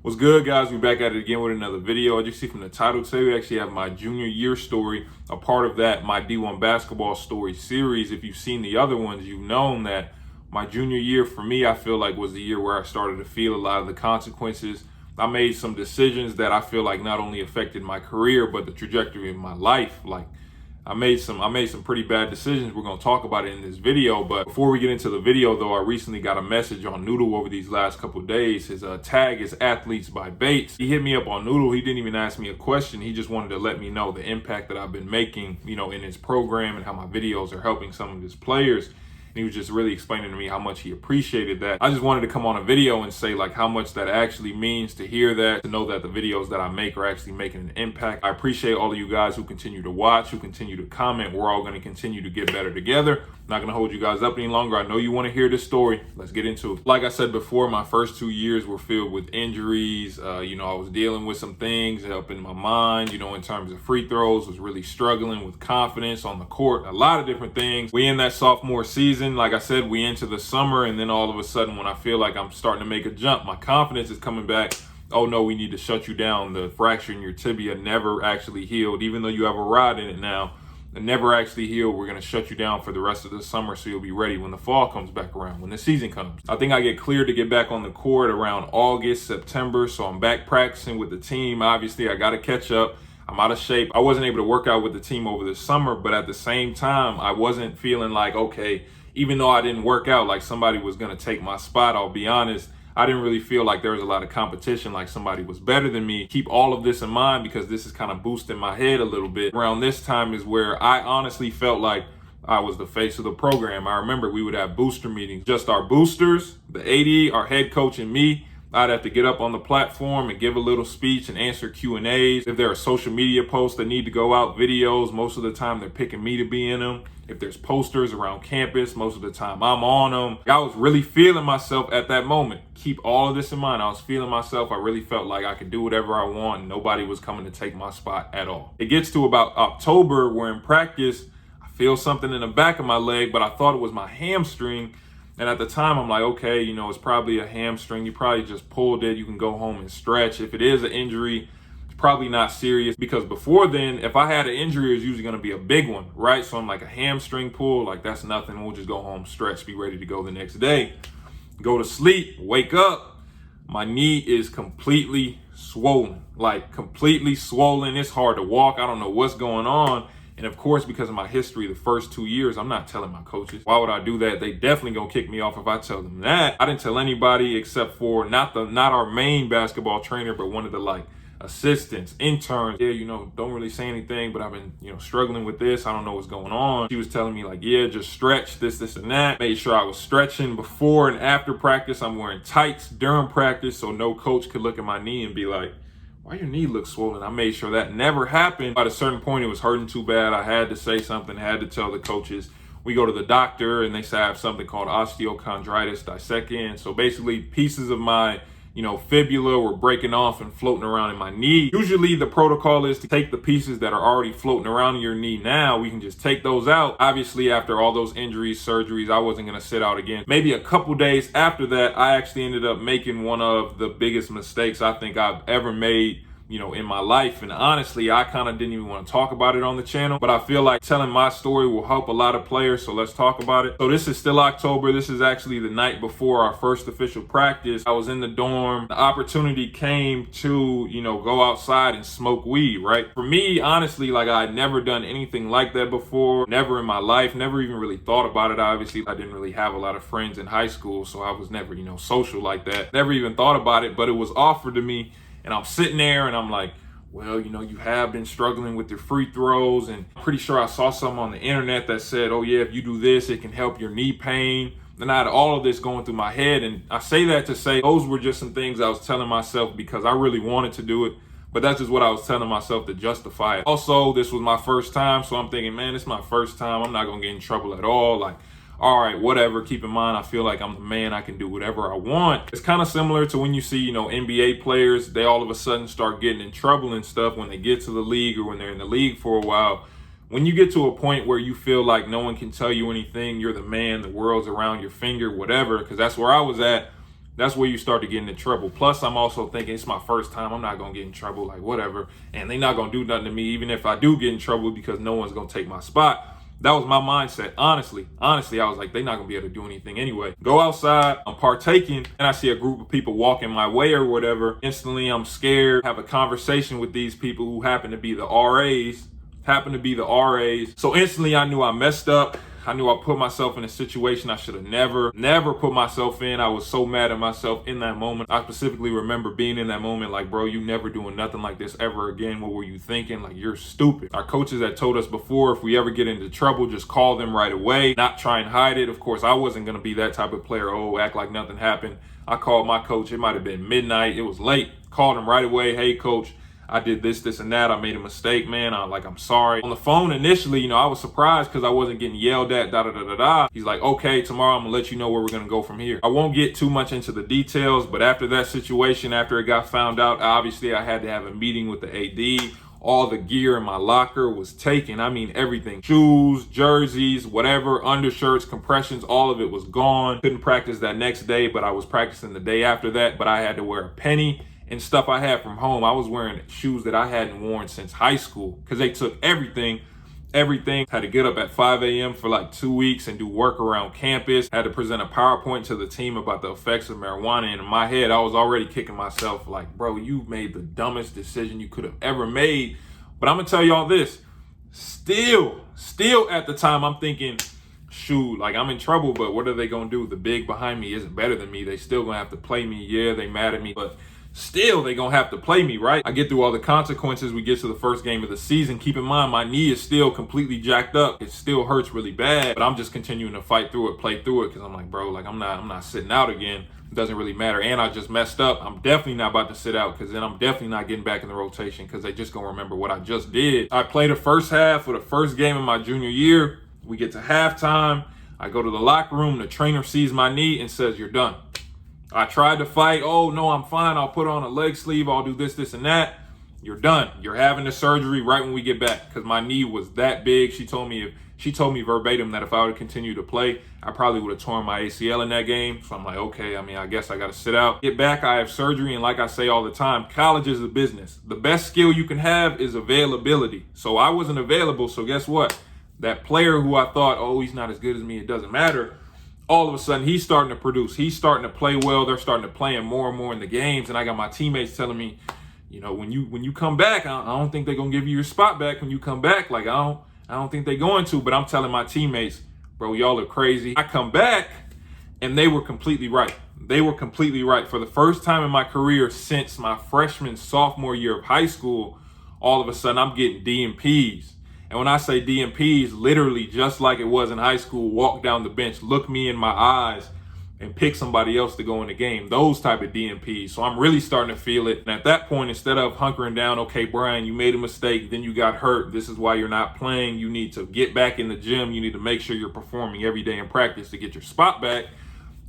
What's good, guys? We're back at it again with another video. As you see from the title today, we actually have my junior year story, a part of that my D1 basketball story series. If you've seen the other ones, you've known that my junior year for me, I feel like was the year where I started to feel a lot of the consequences. I made some decisions that I feel like not only affected my career, but the trajectory of my life. I made some pretty bad decisions. We're going to talk about it in this video. But before we get into the video, though, I recently got a message on Noodle over these last couple of days. His tag is Athletes by Bates. He hit me up on Noodle. He didn't even ask me a question. He just wanted to let me know the impact that I've been making, in his program and how my videos are helping some of his players. And he was just really explaining to me how much he appreciated that. I just wanted to come on a video and say how much that actually means to hear that, to know that the videos that I make are actually making an impact. I appreciate all of you guys who continue to watch, who continue to comment. We're all going to continue to get better together. I'm not going to hold you guys up any longer. I know you want to hear this story. Let's get into it. Like I said before, my first 2 years were filled with injuries. I was dealing with some things up in my mind, in terms of free throws, was really struggling with confidence on the court, a lot of different things. We in that sophomore season. Like I said, we into the summer, and then all of a sudden when I feel like I'm starting to make a jump, my confidence is coming back. Oh no, we need to shut you down. The fracture in your tibia never actually healed, even though you have a rod in it now. It never actually healed. We're going to shut you down for the rest of the summer so you'll be ready when the fall comes back around, when the season comes. I think I get cleared to get back on the court around August, September, so I'm back practicing with the team. Obviously, I got to catch up. I'm out of shape. I wasn't able to work out with the team over the summer, but at the same time, I wasn't feeling like, okay, even though I didn't work out, like somebody was going to take my spot. I'll be honest, I didn't really feel like there was a lot of competition, like somebody was better than me. Keep all of this in mind because this is kind of boosting my head a little bit. Around this time is where I honestly felt like I was the face of the program. I remember we would have booster meetings, just our boosters, the AD, our head coach, and me. I'd have to get up on the platform and give a little speech and answer Q&As. If there are social media posts that need to go out, videos, most of the time they're picking me to be in them. If there's posters around campus, most of the time I'm on them. I was really feeling myself at that moment. Keep all of this in mind. I was feeling myself. I really felt like I could do whatever I want and nobody was coming to take my spot at all. It gets to about October where in practice, I feel something in the back of my leg, but I thought it was my hamstring. And at the time, I'm like, okay, it's probably a hamstring. You probably just pulled it. You can go home and stretch. If it is an injury, it's probably not serious because before then, if I had an injury, it was usually going to be a big one, right? So I'm like, a hamstring pull, that's nothing. We'll just go home, stretch, be ready to go the next day. Go to sleep, wake up. My knee is completely swollen, completely swollen. It's hard to walk. I don't know what's going on. And of course, because of my history, the first 2 years, I'm not telling my coaches. Why would I do that? They definitely gonna kick me off if I tell them that. I didn't tell anybody except for not our main basketball trainer, but one of the assistants, interns. Yeah, don't really say anything, but I've been, struggling with this. I don't know what's going on. She was telling me yeah, just stretch this, and that. Made sure I was stretching before and after practice. I'm wearing tights during practice so no coach could look at my knee and be like, why your knee looks swollen? I made sure that never happened. At a certain point, it was hurting too bad. I had to say something, had to tell the coaches. We go to the doctor and they say I have something called osteochondritis dissecans. So basically pieces of my, fibula were breaking off and floating around in my knee. Usually the protocol is to take the pieces that are already floating around in your knee now. We can just take those out. Obviously, after all those injuries, surgeries, I wasn't going to sit out again. Maybe a couple days after that, I actually ended up making one of the biggest mistakes I think I've ever made, in my life. And honestly, I kind of didn't even want to talk about it on the channel, but I feel like telling my story will help a lot of players. So let's talk about it. So this is still October. This is actually the night before our first official practice. I was in the dorm. The opportunity came to, go outside and smoke weed, right? For me, honestly, I had never done anything like that before. Never in my life, never even really thought about it. Obviously, I didn't really have a lot of friends in high school, so I was never, social like that. Never even thought about it, but it was offered to me. And I'm sitting there and I'm like, well, you have been struggling with your free throws. And I'm pretty sure I saw something on the internet that said, oh yeah, if you do this, it can help your knee pain. And I had all of this going through my head. And I say that to say those were just some things I was telling myself because I really wanted to do it. But that's just what I was telling myself to justify it. Also, this was my first time. So I'm thinking, man, it's my first time. I'm not going to get in trouble at all. All right, whatever. Keep in mind, I feel like I'm the man. I can do whatever I want. It's kind of similar to when you see, NBA players, they all of a sudden start getting in trouble and stuff when they get to the league or when they're in the league for a while. When you get to a point where you feel like no one can tell you anything, you're the man, the world's around your finger, whatever, because that's where I was at. that's where you start to get into trouble. Plus, I'm also thinking it's my first time. I'm not going to get in trouble, like whatever. And they're not going to do nothing to me, even if I do get in trouble, because no one's going to take my spot. That was my mindset. Honestly, I was like, they're not going to be able to do anything anyway. Go outside, I'm partaking, and I see a group of people walking my way or whatever. Instantly, I'm scared. Have a conversation with these people who happen to be the RAs. So instantly, I knew I messed up. I knew I put myself in a situation I should have never put myself in. I was so mad at myself in that moment. I specifically remember being in that moment like, bro, you never doing nothing like this ever again. What were you thinking? Like, you're stupid. Our coaches had told us before, if we ever get into trouble, just call them right away, not try and hide it. Of course, I wasn't going to be that type of player. Oh, act like nothing happened. I called my coach. It might have been midnight. It was late. Called him right away. Hey, coach, I did this, and that. I made a mistake, man. I'm sorry. On the phone initially, I was surprised because I wasn't getting yelled at, He's like, okay, tomorrow I'm gonna let you know where we're gonna go from here. I won't get too much into the details, but after that situation, after it got found out, obviously I had to have a meeting with the AD. All the gear in my locker was taken. I mean, everything. Shoes, jerseys, whatever, undershirts, compressions, all of it was gone. Couldn't practice that next day, but I was practicing the day after that, but I had to wear a penny and stuff I had from home. I was wearing shoes that I hadn't worn since high school because they took everything. Had to get up at 5 a.m. for like 2 weeks and do work around campus. Had to present a PowerPoint to the team about the effects of marijuana. And in my head, I was already kicking myself like, bro, you made the dumbest decision you could have ever made. But I'm going to tell y'all this. Still at the time, I'm thinking, shoot, like I'm in trouble, but what are they going to do? The big behind me isn't better than me. They still going to have to play me. Yeah, they mad at me, but still, they gonna have to play me, right? I get through all the consequences. We get to the first game of the season. Keep in mind, my knee is still completely jacked up. It still hurts really bad, but I'm just continuing to fight through it, play through it, because I'm like, bro, like I'm not sitting out again. It doesn't really matter. And I just messed up. I'm definitely not about to sit out, because then I'm definitely not getting back in the rotation, because they just gonna remember what I just did. I played the first half for the first game of my junior year. We get to halftime. I go to the locker room. The trainer sees my knee and says, you're done. I tried to fight. Oh, no, I'm fine. I'll put on a leg sleeve. I'll do this, and that. You're done. You're having the surgery right when we get back, because my knee was that big. She told me verbatim that if I would continue to play, I probably would have torn my ACL in that game. So I'm like, okay, I guess I got to sit out. Get back, I have surgery. And like I say all the time, college is a business. The best skill you can have is availability. So I wasn't available. So guess what? That player who I thought, oh, he's not as good as me, it doesn't matter. All of a sudden, he's starting to produce. He's starting to play well. They're starting to play him more and more in the games. And I got my teammates telling me, when you come back, I don't think they're going to give you your spot back when you come back. Like, I don't think they're going to. But I'm telling my teammates, bro, y'all are crazy. I come back, and they were completely right. They were completely right. For the first time in my career since my freshman, sophomore year of high school, all of a sudden, I'm getting DNPs. And when I say DNPs, literally just like it was in high school, walk down the bench, look me in my eyes, and pick somebody else to go in the game. Those type of DNPs. So I'm really starting to feel it. And at that point, instead of hunkering down, okay, Brian, you made a mistake, then you got hurt. This is why you're not playing. You need to get back in the gym. You need to make sure you're performing every day in practice to get your spot back.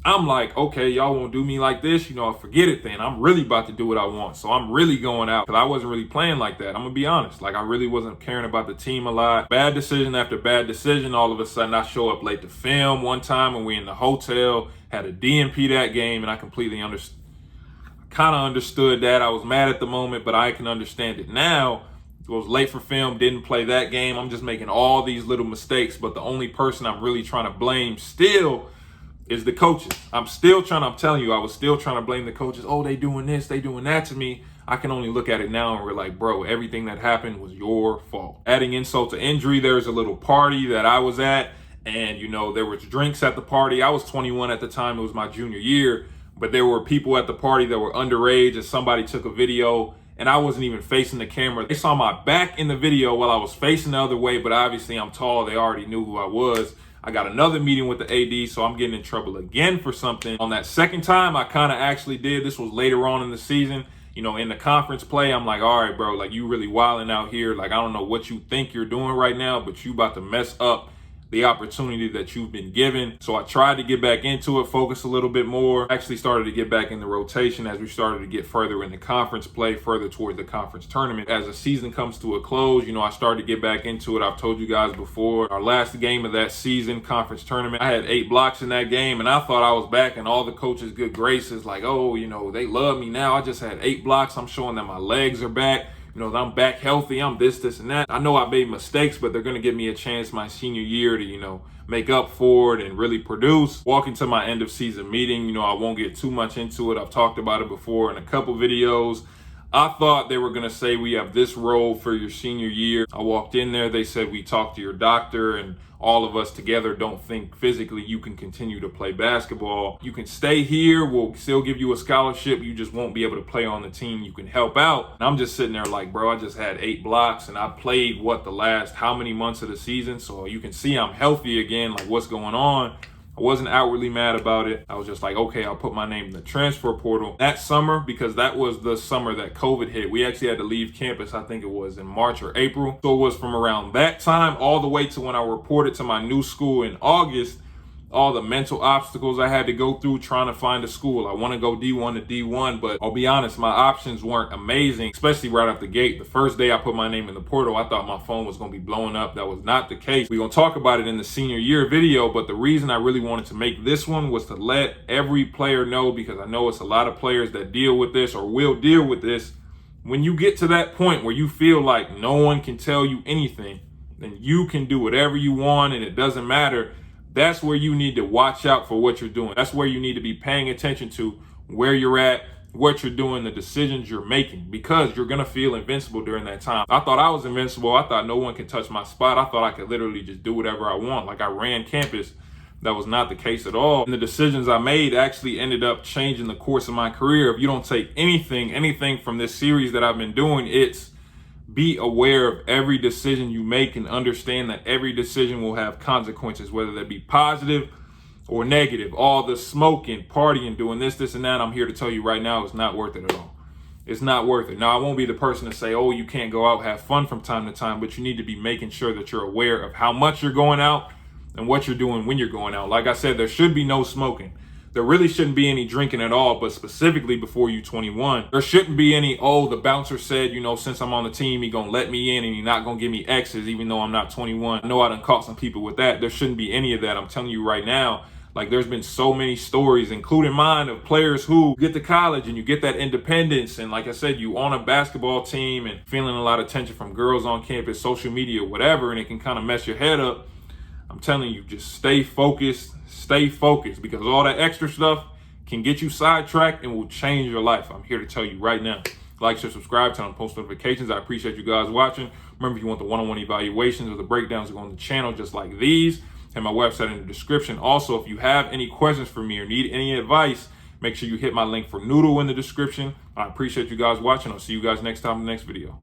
I'm like, okay, y'all won't do me like this. Forget it then. I'm really about to do what I want. So I'm really going out, because I wasn't really playing like that. I'm going to be honest. Like, I really wasn't caring about the team a lot. Bad decision after bad decision. All of a sudden, I show up late to film one time, and we in the hotel, had a DNP that game, and I completely kind of understood that. I was mad at the moment, but I can understand it now. I was late for film, didn't play that game. I'm just making all these little mistakes, but the only person I'm really trying to blame still is the coaches. I was still trying to blame the coaches. Oh, they doing this, they doing that to me. I can only look at it now and we're like, bro, everything that happened was your fault. Adding insult to injury, there's a little party that I was at, and there was drinks at the party. I was 21 at the time. It was my junior year, but there were people at the party that were underage, and somebody took a video, and I wasn't even facing the camera. They saw my back in the video while I was facing the other way, but obviously I'm tall. They already knew who I was. I got another meeting with the AD, so I'm getting in trouble again for something. On that second time, I kind of actually did. This was later on in the season. In the conference play, I'm like, all right, bro, like, you really wilding out here. Like, I don't know what you think you're doing right now, but you about to mess up the opportunity that you've been given. So I tried to get back into it, focus a little bit more. Actually started to get back in the rotation as we started to get further into conference play, further towards the conference tournament. As the season comes to a close, I started to get back into it. I've told you guys before, our last game of that season, conference tournament, I had 8 blocks in that game, and I thought I was back in all the coaches' good graces, like, oh, they love me now. I just had 8 blocks. I'm showing that my legs are back. That I'm back healthy, I'm this, and that. I know I made mistakes, but they're going to give me a chance my senior year to, make up for it and really produce. Walking to my end of season meeting, I won't get too much into it. I've talked about it before in a couple videos. I thought they were going to say, we have this role for your senior year. I walked in there, they said, we talked to your doctor, and all of us together don't think physically you can continue to play basketball. You can stay here, we'll still give you a scholarship, you just won't be able to play on the team. You can help out. And I'm just sitting there like, bro, I just had 8 blocks and I played the last how many months of the season? So you can see I'm healthy again, like what's going on? I wasn't outwardly mad about it. I was just like, okay, I'll put my name in the transfer portal. That summer, because that was the summer that COVID hit, we actually had to leave campus, I think it was in March or April. So it was from around that time all the way to when I reported to my new school in August, all the mental obstacles I had to go through trying to find a school. I want to go D1 to D1, but I'll be honest, my options weren't amazing, especially right out the gate. The first day I put my name in the portal, I thought my phone was going to be blowing up. That was not the case. We're going to talk about it in the senior year video, but the reason I really wanted to make this one was to let every player know, because I know it's a lot of players that deal with this or will deal with this. When you get to that point where you feel like no one can tell you anything, then you can do whatever you want and it doesn't matter. That's where you need to watch out for what you're doing. That's where you need to be paying attention to where you're at, what you're doing, the decisions you're making, because you're going to feel invincible during that time. I thought I was invincible. I thought no one could touch my spot. I thought I could literally just do whatever I want. Like I ran campus. That was not the case at all. And the decisions I made actually ended up changing the course of my career. If you don't take anything from this series that I've been doing, it's be aware of every decision you make and understand that every decision will have consequences, whether that be positive or negative. All the smoking, partying, doing this, and that, I'm here to tell you right now, it's not worth it at all. It's not worth it. Now, I won't be the person to say, oh, you can't go out, have fun from time to time, but you need to be making sure that you're aware of how much you're going out and what you're doing when you're going out. Like I said, there should be no smoking. There really shouldn't be any drinking at all, but specifically before you're 21. There shouldn't be any, oh, the bouncer said, since I'm on the team, he gonna let me in and he not gonna give me X's even though I'm not 21. I know I done caught some people with that. There shouldn't be any of that. I'm telling you right now, like there's been so many stories, including mine, of players who get to college and you get that independence. And like I said, you on a basketball team and feeling a lot of tension from girls on campus, social media, whatever, and it can kind of mess your head up. I'm telling you, just stay focused, because all that extra stuff can get you sidetracked and will change your life. I'm here to tell you right now. Like, share, subscribe, turn on post notifications. I appreciate you guys watching. Remember, if you want the one-on-one evaluations or the breakdowns go on the channel just like these, and my website in the description. Also, if you have any questions for me or need any advice, make sure you hit my link for Noodle in the description. I appreciate you guys watching. I'll see you guys next time in the next video.